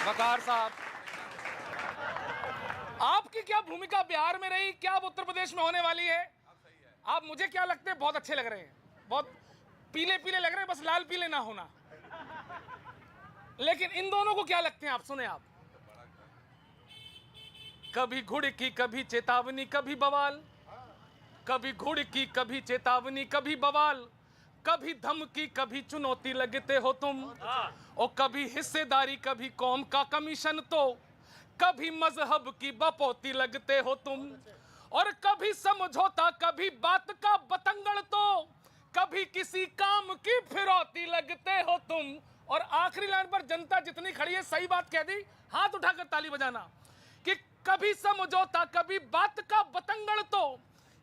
वकार साहब, आपकी क्या भूमिका बिहार में रही, क्या अब उत्तर प्रदेश में होने वाली है? आप मुझे क्या लगते हैं बहुत अच्छे लग रहे हैं, बहुत पीले पीले लग रहे हैं, बस लाल पीले ना होना। लेकिन इन दोनों को क्या लगते हैं आप सुने आप। कभी घुड़ की कभी चेतावनी कभी बवाल, कभी घुड़ की कभी चेतावनी कभी बवाल, कभी धमकी कभी चुनौती लगते हो तुम, और कभी हिस्सेदारी कभी कौम का कमीशन, तो कभी मजहब की बपौती लगते हो तुम, और कभी समझौता कभी बात का बतंगड़, तो कभी किसी काम की फिरौती लगते हो तुम। और आखिरी लाइन पर जनता जितनी खड़ी है सही बात कह दी, हाथ उठाकर ताली बजाना कि कभी समझौता कभी बात का बतंगड़, तो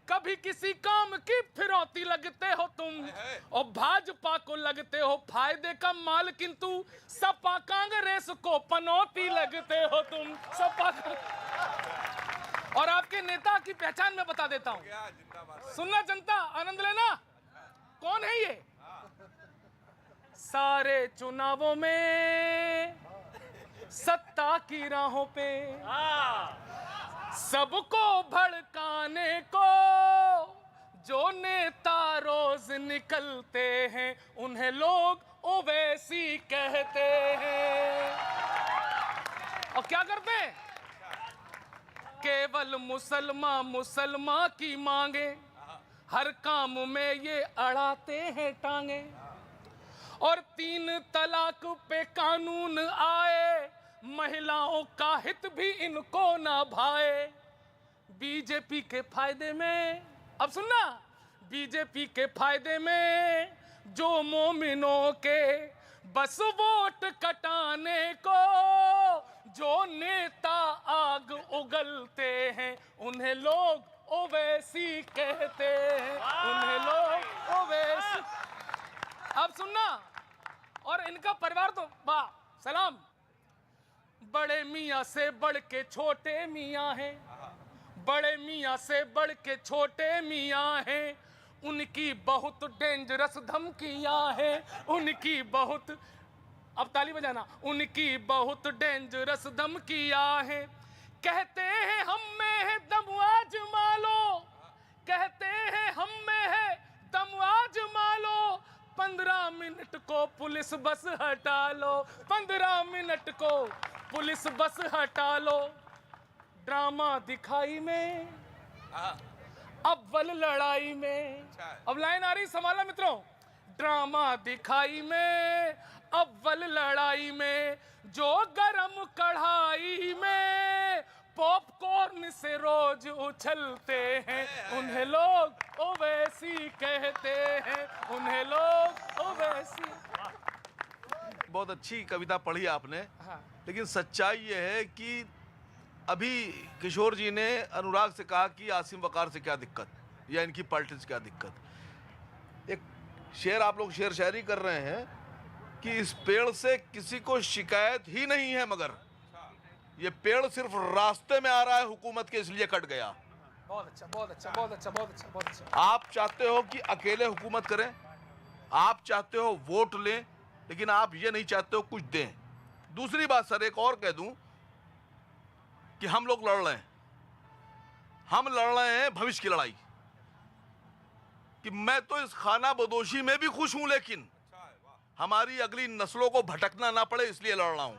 कभी किसी काम की फिरौती लगते हो तुम, और भाजपा को लगते हो फायदे का माल, किंतु सपा कांग्रेस को पनौती लगते हो तुम। सपा और आपके नेता की पहचान मैं बता देता हूं, सुनना जनता, आनंद लेना। कौन है ये? सारे चुनावों में सत्ता की राहों पे सबको भड़काने को जो नेता रोज निकलते हैं, उन्हें लोग ओवैसी कहते हैं। और क्या करते हैं? केवल मुसलमान की मांगे, हर काम में ये अड़ाते हैं टांगे, और 3 तलाक पे कानून आए, महिलाओं का हित भी इनको ना भाए। बीजेपी के फायदे में, अब सुनना, बीजेपी के फायदे में जो मोमिनों के बस वोट कटाने को जो नेता आग उगलते हैं, उन्हें लोग ओवैसी कहते हैं, उन्हें लोग ओवैसी। अब सुनना, और इनका परिवार तो वाह सलाम, बड़े मियाँ से बढ़ के छोटे मियाँ हैं, बड़े मियाँ से बढ़ के छोटे मियाँ हैं, उनकी बहुत डेंजरस धमकियाँ हैं, उनकी बहुत, अब ताली बजाना, उनकी बहुत डेंजरस धमकियाँ हैं। कहते हैं हम में है दम आजमा लो, कहते हैं हम में है दम आजमा लो, 15 मिनट को पुलिस बस हटा लो, 15 मिनट को पुलिस बस हटा लो। ड्रामा दिखाई में अव्वल लड़ाई में, अब लाइन आ रही, संभाला मित्रों। ड्रामा दिखाई में अव्वल लड़ाई में, जो गरम कढ़ाई में पॉपकॉर्न से रोज उछलते हैं, उन्हें लोग ओवैसी कहते हैं, उन्हें लोग ओवैसी। बहुत अच्छी कविता पढ़ी आपने। हाँ। लेकिन सच्चाई ये है कि अभी किशोर जी ने अनुराग से कहा कि आसिम वकार से क्या दिक्कत, या इनकी पॉलिटिक्स क्या दिक्कत। एक शेर आप लोग शेर शायरी कर रहे हैं कि इस पेड़ से किसी को शिकायत ही नहीं है, मगर ये पेड़ सिर्फ रास्ते में आ रहा है हुकूमत के, इसलिए कट गया। बहुत अच्छा, बहुत अच्छा, बहुत अच्छा, बहुत अच्छा, बहुत अच्छा। आप चाहते हो कि अकेले हुकूमत करें, आप चाहते हो वोट लें, लेकिन आप ये नहीं चाहते हो कुछ दें। दूसरी बात सर एक और कह दूं कि हम लोग लड़ रहे हैं, हम लड़ रहे हैं भविष्य की लड़ाई, कि मैं तो इस खाना बदोशी में भी खुश हूं, लेकिन हमारी अगली नस्लों को भटकना ना पड़े, इसलिए लड़ रहा हूं,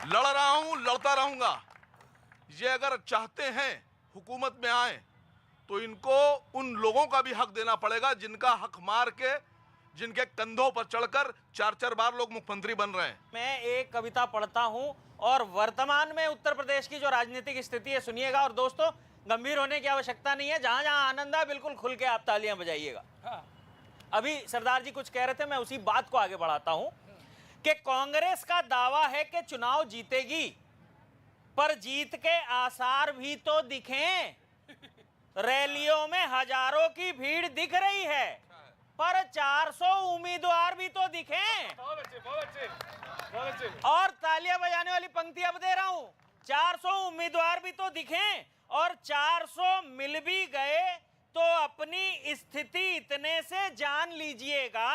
लड़ रहा हूं, लड़ता रहूंगा। ये अगर चाहते हैं हुकूमत में आए तो इनको उन लोगों का भी हक देना पड़ेगा जिनका हक मार के, जिनके कंधों पर चढ़कर 4-4 बार लोग मुख्यमंत्री बन रहे हैं। मैं एक कविता पढ़ता हूं और वर्तमान में उत्तर प्रदेश की जो राजनीतिक स्थिति है सुनिएगा। और दोस्तों, गंभीर होने की आवश्यकता नहीं है, जहां जहां आनंद है बिल्कुल खुल के आप तालियां बजाइएगा। हाँ। अभी सरदार जी कुछ कह रहे थे, मैं उसी बात को आगे बढ़ाता हूं कि कांग्रेस का दावा है कि चुनाव जीतेगी, पर जीत के आसार भी तो दिखें। रैलियों में हजारों की भीड़ दिख रही है, पर 400 उम्मीदवार भी तो दिखें। बहुत अच्छे, बहुत अच्छे, बहुत अच्छे। और तालियां बजाने वाली पंक्ति अब दे रहा हूं, 400 उम्मीदवार भी तो दिखें, और 400 मिल भी गए तो अपनी स्थिति इतने से जान लीजिएगा,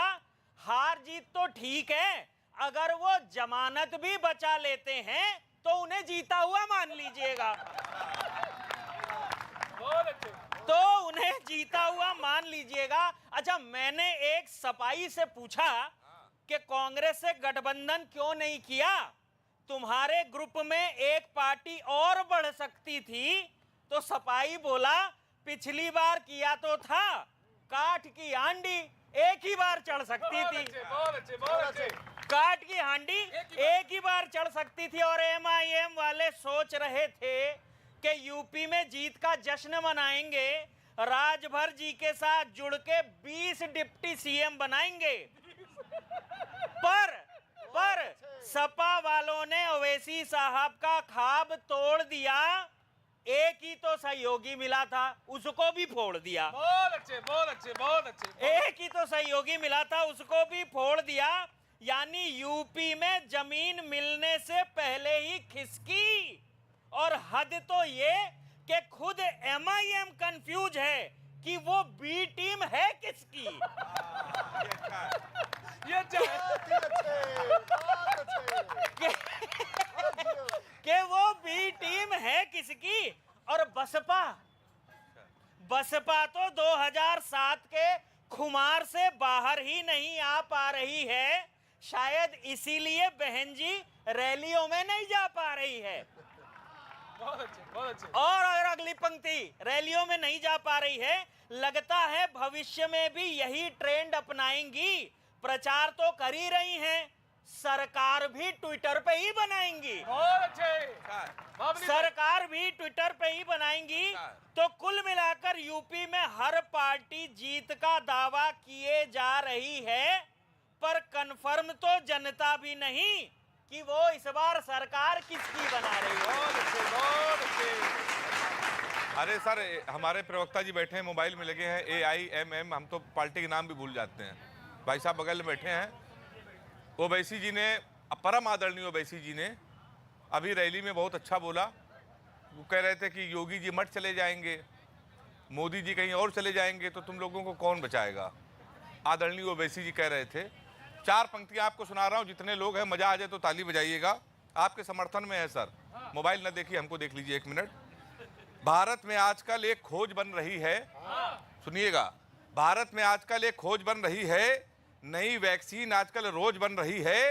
हार जीत तो ठीक है, अगर वो जमानत भी बचा लेते हैं तो उन्हें जीता हुआ मान लीजिएगा, तो उन्हें जीता हुआ मान लीजिएगा। अच्छा, मैंने एक सपाई से पूछा कि कांग्रेस से गठबंधन क्यों नहीं किया, तुम्हारे ग्रुप में एक पार्टी और बढ़ सकती थी। तो सपाई बोला पिछली बार किया तो था, काठ की हांडी एक ही बार चढ़ सकती थी, काठ की हांडी एक ही बार चढ़ सकती थी। और MIM वाले सोच रहे थे कि यूपी में जीत का जश्न मनाएंगे, राजभर जी के साथ जुड़ के 20 डिप्टी CM बनाएंगे। पर सपा वालों ने ओवैसी साहब का ख्वाब तोड़ दिया। एक ही तो सहयोगी मिला था, उसको भी फोड़ दिया। बहुत अच्छे। एक ही तो सहयोगी मिला था, उसको भी फोड़ दिया। यानी यूपी में जमीन मिलने से पहले ही खिसकी। और हद तो ये कि खुद MIM कंफ्यूज है कि वो बी टीम है किसकी। ये कि वो बी टीम है किसकी। और बसपा तो 2007 के खुमार से बाहर ही नहीं आ पा रही है। शायद इसीलिए बहन जी रैलियों में नहीं जा पा रही है। बहुत अच्छे। और अगली पंक्ति, रैलियों में नहीं जा पा रही है। लगता है भविष्य में भी यही ट्रेंड अपनाएंगी। प्रचार तो कर ही रही हैं, सरकार भी ट्विटर पे ही बनाएंगी। बहुत अच्छे। सरकार भी ट्विटर पे ही बनाएंगी। तो कुल मिलाकर यूपी में हर पार्टी जीत का दावा किए जा रही है, पर कंफर्म तो जनता भी नहीं कि वो इस बार सरकार किसकी बना रही है। बहुत अच्छे। अरे सर, हमारे प्रवक्ता जी बैठे हैं, मोबाइल में लगे हैं, AIMM, हम तो पार्टी के नाम भी भूल जाते हैं। भाई साहब बगल में बैठे हैं। ओवैसी जी ने, परम आदरणीय ओवैसी जी ने अभी रैली में बहुत अच्छा बोला। वो कह रहे थे कि योगी जी मठ चले जाएंगे, मोदी जी कहीं और चले जाएंगे, तो तुम लोगों को कौन बचाएगा। आदरणीय ओवैसी जी कह रहे थे। 4 पंक्तियां आपको सुना रहा हूं, जितने लोग हैं मजा आ जाए तो ताली बजाइएगा। आपके समर्थन में है सर। मोबाइल न देखिए, हमको देख लीजिए 1 मिनट। भारत में आजकल एक खोज बन रही है, सुनिएगा, भारत में आजकल एक खोज बन रही है, नई वैक्सीन आजकल रोज बन रही है।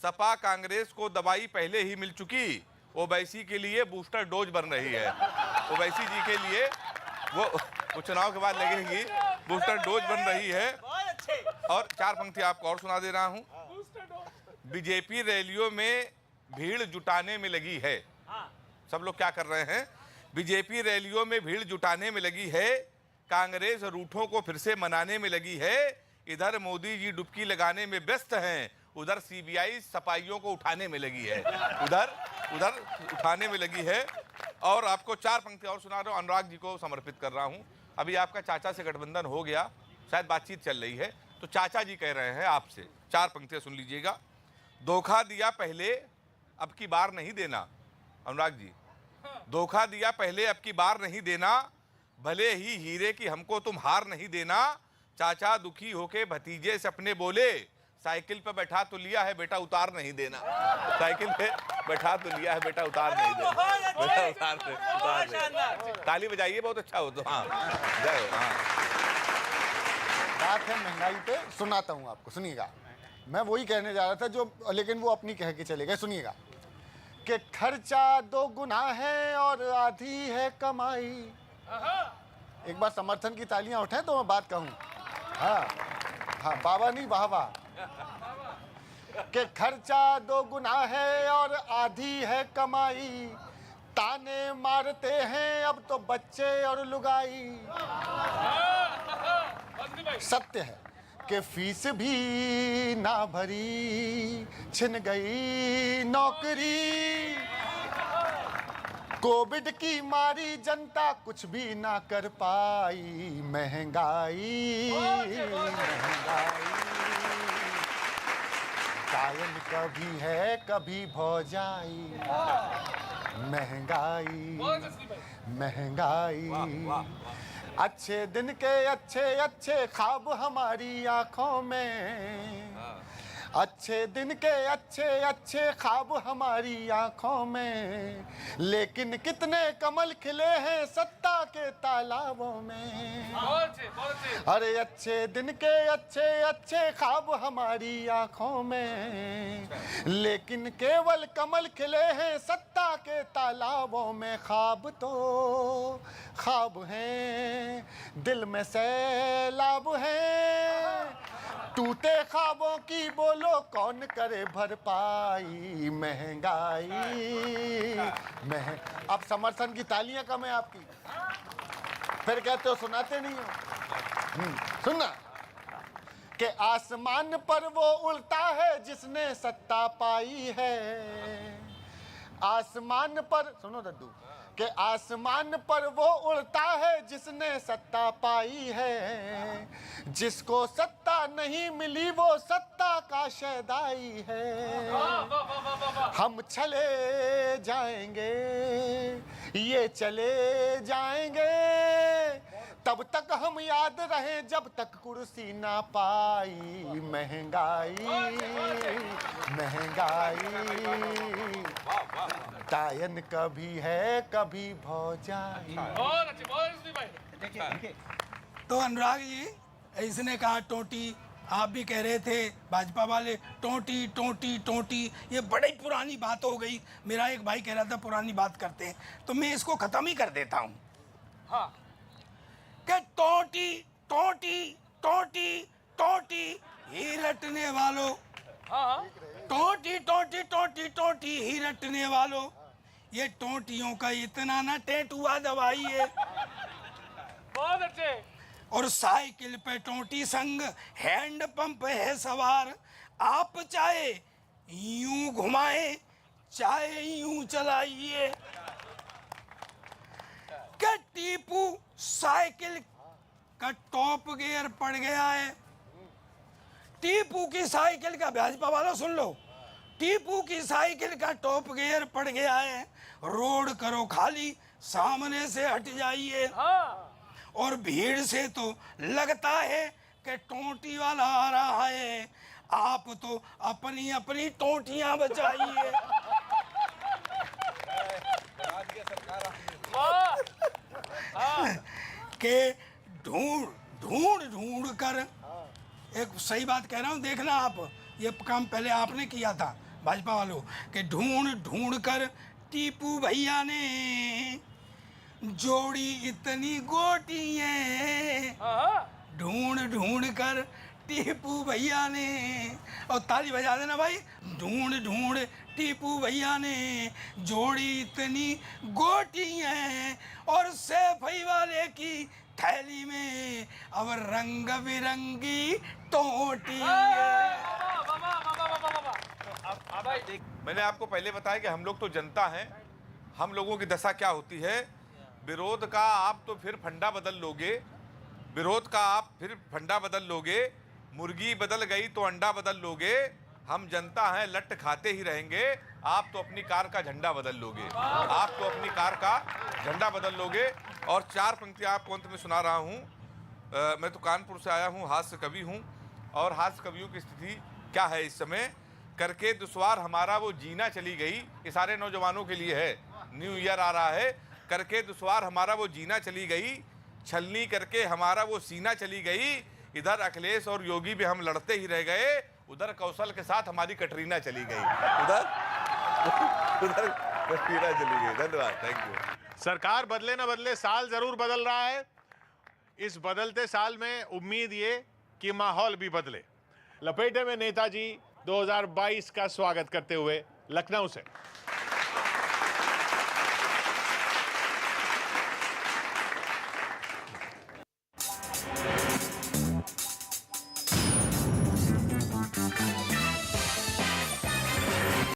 सपा कांग्रेस को दवाई पहले ही मिल चुकी, ओवैसी के लिए बूस्टर डोज बन रही है। ओवैसी जी के लिए वो चुनाव के बाद लगेगी, बूस्टर डोज बन रही है। और 4 पंक्ति आपको और सुना दे रहा हूं। बीजेपी रैलियों में भीड़ जुटाने में लगी है। सब लोग क्या कर रहे हैं, बीजेपी रैलियों में भीड़ जुटाने में लगी है। कांग्रेस रूठों को फिर से मनाने में लगी है। इधर मोदी जी डुबकी लगाने में व्यस्त हैं, उधर CBI सपाइयों को उठाने में लगी है। उधर उठाने में लगी है। और आपको 4 पंक्ति और सुना रहा हूं, अनुराग जी को समर्पित कर रहा हूं। अभी आपका चाचा से गठबंधन हो गया, शायद बातचीत चल रही है, तो चाचा जी कह रहे हैं आपसे। 4 पंक्तियां सुन लीजिएगा। धोखा दिया पहले, अब की बार नहीं देना। अनुराग जी, धोखा दिया पहले, अब की बार नहीं देना। भले ही हीरे की हमको तुम हार नहीं देना। चाचा दुखी होके भतीजे से अपने बोले, साइकिल पे बैठा तो लिया है बेटा, उतार नहीं देना। साइकिल पे बैठा तो लिया है बेटा, उतार नहीं देना। बेटा उतार दे। ताली बजाइए, बहुत अच्छा हो तो। हाँ, जय हो। हाँ, बात है महंगाई पे, सुनाता हूँ आपको, सुनिएगा। मैं वही कहने जा रहा था जो, लेकिन वो अपनी कह के चले गए। सुनिएगा कि खर्चा 2 गुना है और आधी है कमाई। एक बार समर्थन की तालियां उठाएं तो मैं बात कहूँ। हाँ, बाबा नहीं, वाह। कि खर्चा 2 गुना है और आधी है कमाई। ताने मारते हैं अब तो बच्चे और लुगाई। सत्य है कि फीस भी ना भरी, छिन गई नौकरी। कोविड की मारी जनता कुछ भी ना कर पाई। महंगाई कायम कभी है कभी भौजाई। महंगाई अच्छे दिन के अच्छे ख्वाब हमारी आंखों में। अच्छे दिन के अच्छे अच्छे ख्वाब हमारी आंखों में, लेकिन कितने कमल खिले हैं सत्ता के तालाबों में। अरे अच्छे दिन के अच्छे अच्छे ख्वाब हमारी आंखों में, लेकिन केवल कमल खिले हैं सत्ता के तालाबों में। ख्वाब तो ख्वाब हैं, दिल में सैलाब हैं, टूटे ख्वाबों की बोलो कौन करे भरपाई। महंगाई अब समर्थन की तालियां कम है आपकी, फिर कहते हो सुनाते नहीं हो। सुनना कि आसमान पर वो उड़ता है जिसने सत्ता पाई है। आसमान पर, सुनो दद्दू, कि आसमान पर वो उड़ता है जिसने सत्ता पाई है। जिसको सत्ता नहीं मिली वो सत्ता का शैदाई है। हम चले जाएंगे, ये चले जाएंगे, तब तक हम याद रहे जब तक कुर्सी ना पाई। महंगाई महंगाई टायन कभी है कभी भौजाई। तो अनुराग जी, इसने कहा टोटी, आप भी कह रहे थे भाजपा वाले टोटी टोटी टोटी, ये बड़ी पुरानी बात हो गई। मेरा एक भाई कह रहा था पुरानी बात करते हैं, तो मैं इसको खत्म ही कर देता हूँ। हाँ, कि टोटी टोटी टोटी टोटी ही रटने वालों, टोटी टोटी टोटी टोटी ही रटने वालों, ये टोटियों का इतना ना टेटुआ दवाई है। बहुत अच्छे। और साइकिल पे टोटी संग हैंड पंप है सवार, आप चाहे यूं घुमाए चाहे यूं चलाइए। क्या टीपू साइकिल का टॉप गियर पड़ गया है। टीपू की साइकिल का, भाजपा वालों सुन लो, टीपू की साइकिल का टॉप गियर पड़ गया है। रोड करो खाली, सामने से हट जाइए। और भीड़ से तो लगता है कि टोटी वाला आ रहा है, आप तो अपनी अपनी टोटियां बचाइए। के ढूंढ ढूंढ ढूंढ कर, एक सही बात कह रहा हूँ, देखना आप, ये काम पहले आपने किया था भाजपा वालों, कि ढूंढ ढूंढ कर टीपू भैया ने जोड़ी इतनी गोटियां, ढूंढ ढूंढ कर टीपू भैया ने, और ताली बजा देना भाई, ढूंढ ढूंढ टीपू भैया ने जोड़ी इतनी गोटियां, और सैफई वाले की थैली में अब रंग बिरंगी टोटियां। मैंने आपको पहले बताया कि हम लोग तो जनता हैं, हम लोगों की दशा क्या होती है। विरोध का आप तो फिर फंडा बदल लोगे, विरोध का आप फिर फंडा बदल लोगे, मुर्गी बदल गई तो अंडा बदल लोगे। हम जनता हैं, लट खाते ही रहेंगे। आप तो अपनी कार का झंडा बदल लोगे, आप तो अपनी कार का झंडा बदल लोगे। और चार पंक्तियाँ आपको अंत में सुना रहा हूँ। मैं तो कानपुर से आया हूँ, हास्य कवि हूँ, और हास्य कवियों की स्थिति क्या है इस समय। करके दुश्वार हमारा वो जीना चली गई, ये सारे नौजवानों के लिए है, न्यू ईयर आ रहा है। करके दुश्वार हमारा वो जीना चली गई, छलनी करके हमारा वो सीना चली गई। इधर अखिलेश और योगी भी हम लड़ते ही रह गए, उधर कौशल के साथ हमारी कटरीना चली गई, उधर कटरीना चली गई। धन्यवाद, थैंक यू। सरकार बदले ना बदले, साल जरूर बदल रहा है। इस बदलते साल में उम्मीद ये कि माहौल भी बदले। लपेटे में नेताजी 2022 का स्वागत करते हुए लखनऊ से।